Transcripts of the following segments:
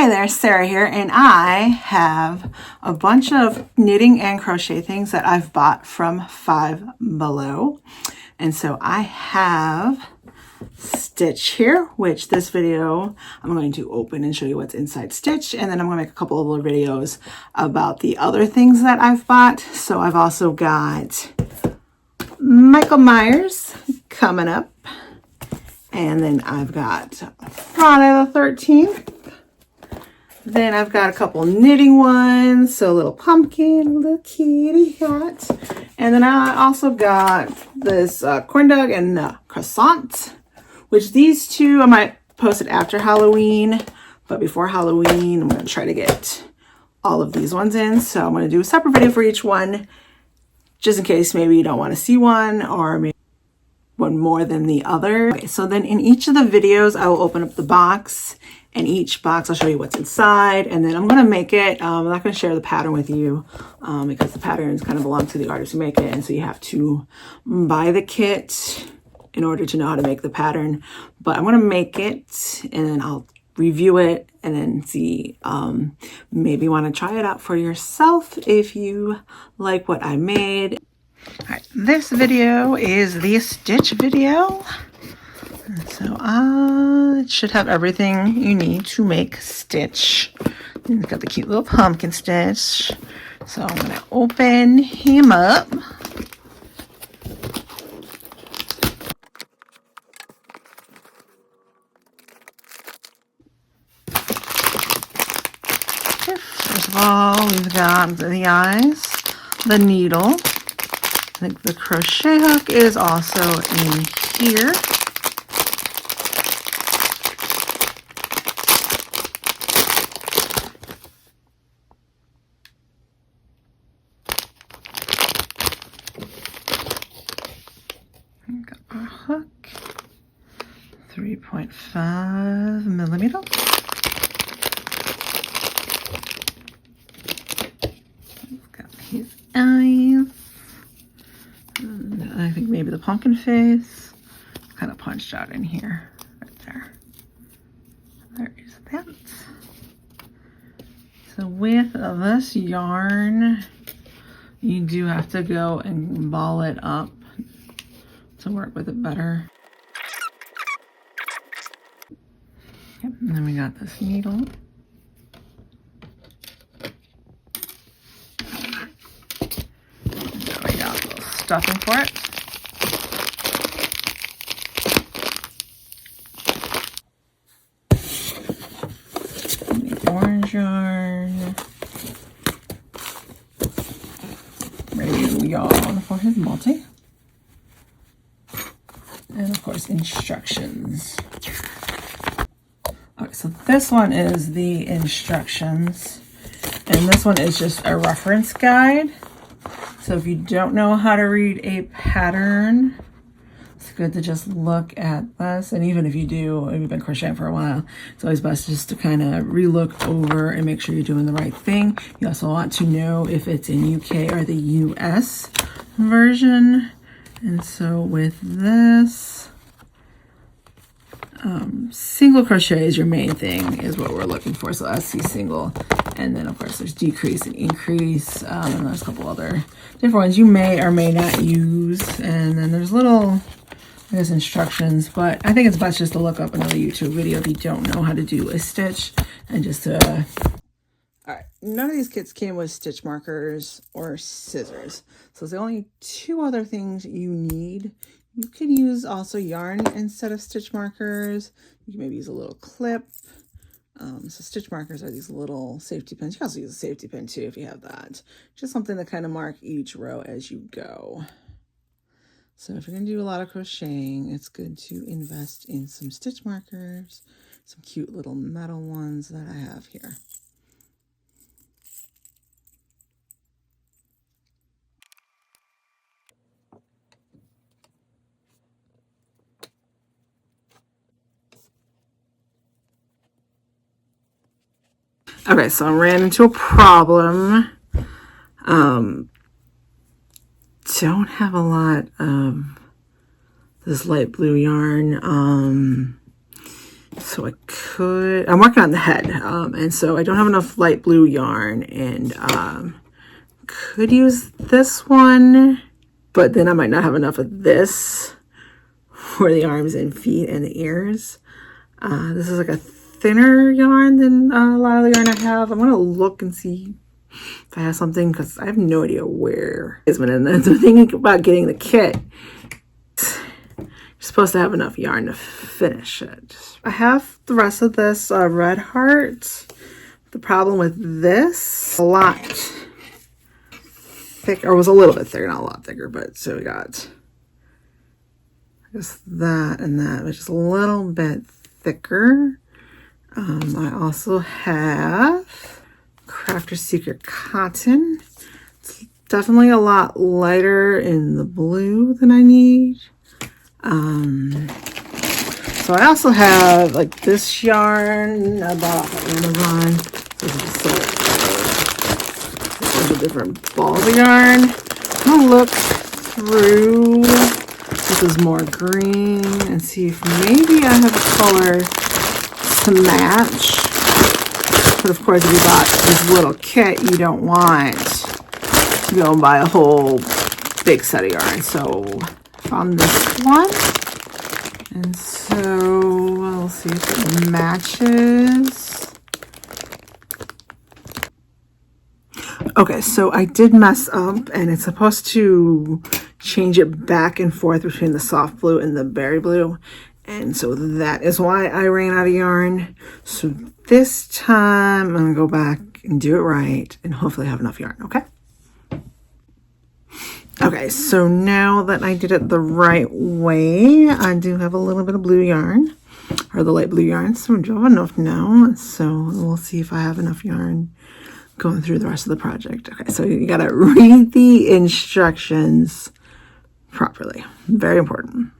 Hi there, Sarah here, and I have a bunch of knitting and crochet things that I've bought from Five Below. And so I have Stitch here, which this video I'm going to open and show you what's inside Stitch, and then I'm going to make a couple of little videos about the other things that I've bought. So I've also got Michael Myers coming up, and then I've got Friday the 13th. Then I've got a couple knitting ones, so a little pumpkin, a little kitty cat. And then I also got this corn dog and croissant, which these two I might post it after Halloween, but before Halloween I'm going to try to get all of these ones in. So I'm going to do a separate video for each one, just in case maybe you don't want to see one or maybe one more than the other. Okay, so then in each of the videos I will open up the box, and each box I'll show you what's inside, and then I'm going to make it. I'm not going to share the pattern with you because the patterns kind of belong to the artist who make it, and so you have to buy the kit in order to know how to make the pattern. But I'm going to make it, and then I'll review it and then see, maybe you want to try it out for yourself if you like what I made. All right, this video is the Stitch video. So it should have everything you need to make Stitch. And it's got the cute little pumpkin Stitch. So I'm going to open him up. First of all, we've got the eyes, the needle. I think the crochet hook is also in here. Got our hook, 3.5 millimeters. Got his eyes. And I think maybe the pumpkin face. It's kind of punched out in here, right there. There is that. So with this yarn, you do have to go and ball it up to work with it better. Yep, and then we got this needle. And we got a little stuffing for it. And the orange yarn. Ready yarn for his multi. And of course, instructions. Okay, so this one is the instructions, and this one is just a reference guide. So if you don't know how to read a pattern, it's good to just look at this. And even if you do, and you've been crocheting for a while, it's always best just to kind of re-look over and make sure you're doing the right thing. You also want to know if it's in UK or the US version. And so with this, single crochet is your main thing, is what we're looking for. So SC single, and then of course there's decrease and increase, and there's a couple other different ones you may or may not use. And then there's little, I guess, instructions, but I think it's best just to look up another YouTube video if you don't know how to do a stitch, and just to all right, none of these kits came with stitch markers or scissors. So the only two other things you need. You could use also yarn instead of stitch markers. You can maybe use a little clip. So stitch markers are these little safety pins. You can also use a safety pin too if you have that. Just something to kind of mark each row as you go. So if you're going to do a lot of crocheting, it's good to invest in some stitch markers, some cute little metal ones that I have here. Okay, so I ran into a problem. Don't have a lot of this light blue yarn. So I'm working on the head, and so I don't have enough light blue yarn, and could use this one, but then I might not have enough of this for the arms and feet and the ears. This is like a thinner yarn than a lot of the yarn I have. I'm going to look and see if I have something, because I have no idea where it is. And the thing about getting the kit, you're supposed to have enough yarn to finish it. I have the rest of this red heart. The problem with this, a lot thicker, or was a little bit thicker, not a lot thicker, but so we got just that and that, which is a little bit thicker. I also have Crafter's Secret Cotton. It's definitely a lot lighter in the blue than I need. So I also have like this yarn I bought off of Amazon. This is a different balls of yarn. I'm gonna look through. This is more green, and see if maybe I have a color to match. But of course, if you bought this little kit, you don't want to go and buy a whole big set of yarn. So I found this one, and so we'll see if it matches. Okay, so I did mess up, and it's supposed to change it back and forth between the soft blue and the berry blue. And so that is why I ran out of yarn. So this time I'm going to go back and do it right and hopefully have enough yarn, okay? Okay, so now that I did it the right way, I do have a little bit of blue yarn, or the light blue yarn, so I don't have enough now. So we'll see if I have enough yarn going through the rest of the project. Okay, so you got to read the instructions properly. Very important.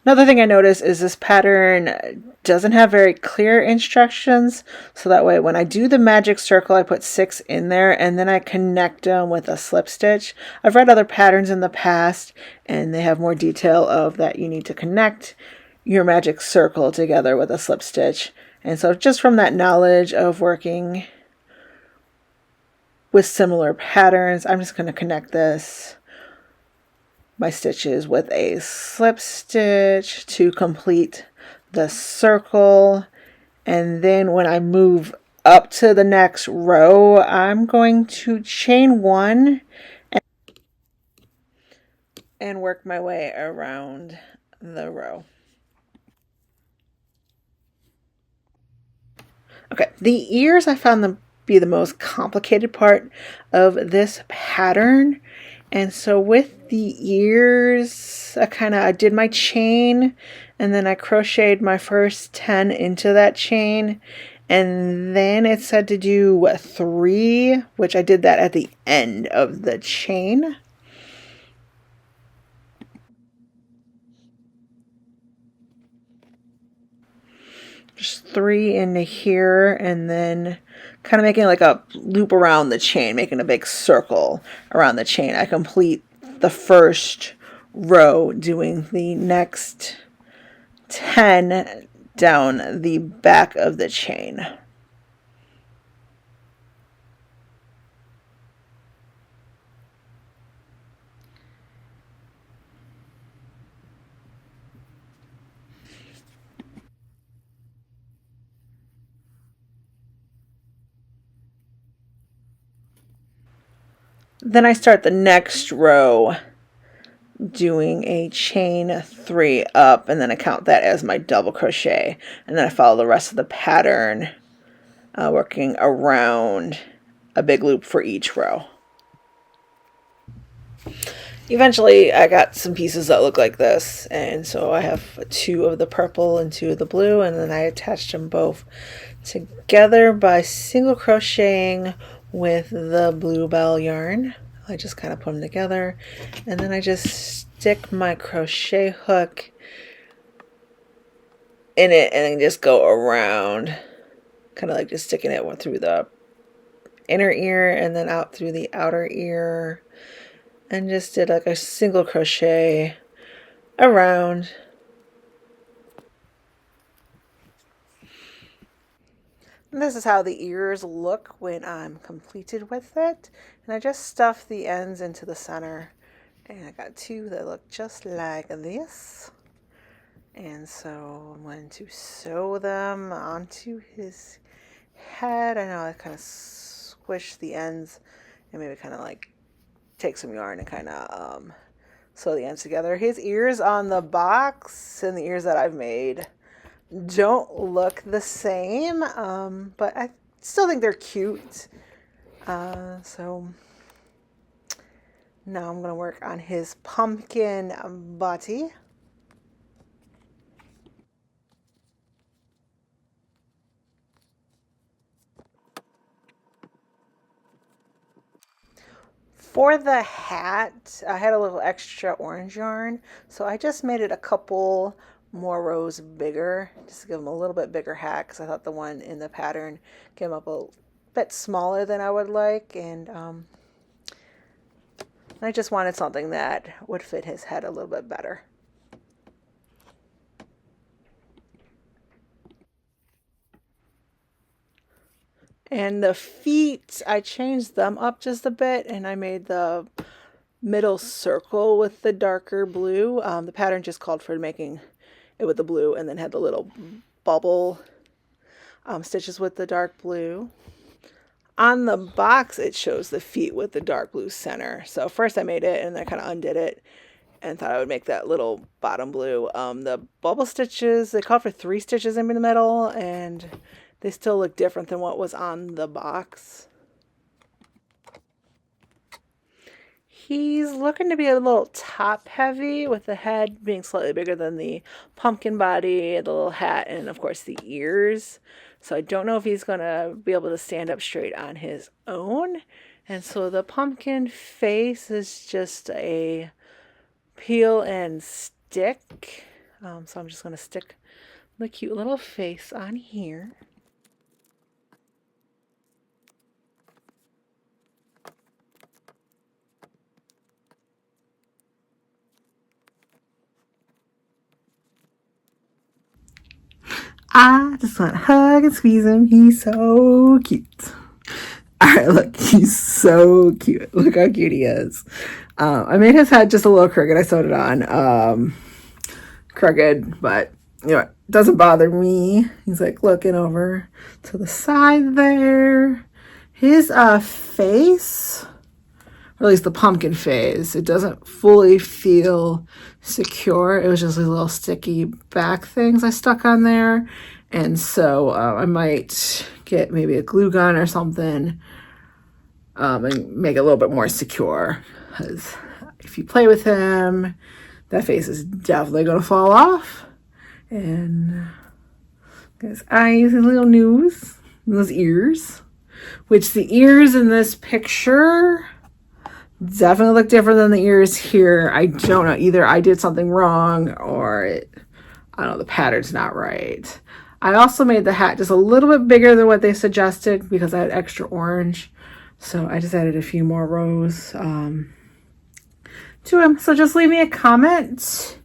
Another thing I noticed is this pattern doesn't have very clear instructions. So that way when I do the magic circle, I put 6 in there and then I connect them with a slip stitch. I've read other patterns in the past and they have more detail of that you need to connect your magic circle together with a slip stitch. And so just from that knowledge of working with similar patterns, I'm just going to connect my stitches with a slip stitch to complete the circle. And then when I move up to the next row, I'm going to chain 1 and work my way around the row. Okay, the ears I found them be the most complicated part of this pattern. And so with the ears, I did my chain and then I crocheted my first 10 into that chain. And then it said to do 3, which I did that at the end of the chain. Just 3 into here, and then kind of making like a loop around the chain, making a big circle around the chain. I complete the first row doing the next 10 down the back of the chain. Then I start the next row doing a chain 3 up, and then I count that as my double crochet, and then I follow the rest of the pattern, working around a big loop for each row. Eventually I got some pieces that look like this, and so I have 2 of the purple and 2 of the blue, and then I attached them both together by single crocheting with the bluebell yarn. I just kind of put them together, and then I just stick my crochet hook in it and then just go around, kind of like just sticking it through the inner ear and then out through the outer ear, and just did like a single crochet around And this is how the ears look when I'm completed with it. And I just stuffed the ends into the center. And I got two that look just like this. And so I'm going to sew them onto his head. I know I kind of squish the ends and maybe kind of like take some yarn and kind of sew the ends together. His ears on the box and the ears that I've made don't look the same, but I still think they're cute. So now I'm going to work on his pumpkin body. For the hat, I had a little extra orange yarn, so I just made it a couple more rows bigger, just to give him a little bit bigger hat, because I thought the one in the pattern came up a bit smaller than I would like, and I just wanted something that would fit his head a little bit better. And the feet, I changed them up just a bit, and I made the middle circle with the darker blue. The pattern just called for making it with the blue, and then had the little bubble stitches with the dark blue. On the box, it shows the feet with the dark blue center. So first I made it, and then I kind of undid it and thought I would make that little bottom blue. The bubble stitches, they called for 3 stitches in the middle, and they still look different than what was on the box. He's looking to be a little top heavy, with the head being slightly bigger than the pumpkin body, the little hat, and of course the ears. So I don't know if he's going to be able to stand up straight on his own. And so the pumpkin face is just a peel and stick. So I'm just going to stick the cute little face on here. I just want to hug and squeeze him. He's so cute. All right, look, he's so cute. Look how cute he is. I made his head just a little crooked. I sewed it on crooked, but you know, it doesn't bother me. He's like looking over to the side there. His face, or at least the pumpkin face, it doesn't fully feel secure. It was just these little sticky back things I stuck on there. And so I might get maybe a glue gun or something and make it a little bit more secure. Because if you play with him, that face is definitely going to fall off. And his eyes and little nose and those ears. Which the ears in this picture definitely look different than the ears here. I don't know. Either I did something wrong or I don't know, the pattern's not right. I also made the hat just a little bit bigger than what they suggested because I had extra orange. So I just added a few more rows to him. So just leave me a comment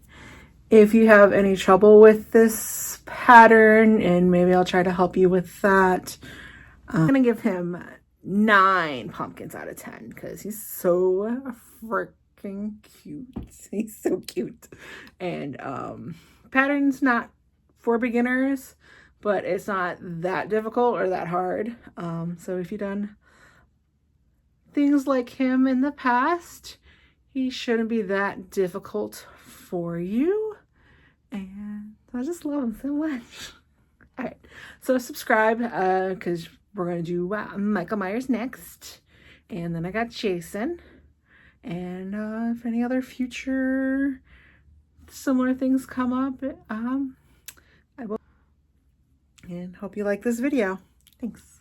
if you have any trouble with this pattern, and maybe I'll try to help you with that. I'm going to give him 9 pumpkins out of 10 because he's so freaking cute. He's so cute. And pattern's not for beginners, but it's not that difficult or that hard. So if you've done things like him in the past, he shouldn't be that difficult for you. And I just love him so much. All right, so subscribe because we're going to do Michael Myers next. And then I got Jason. And if any other future similar things come up, I will. And hope you like this video. Thanks.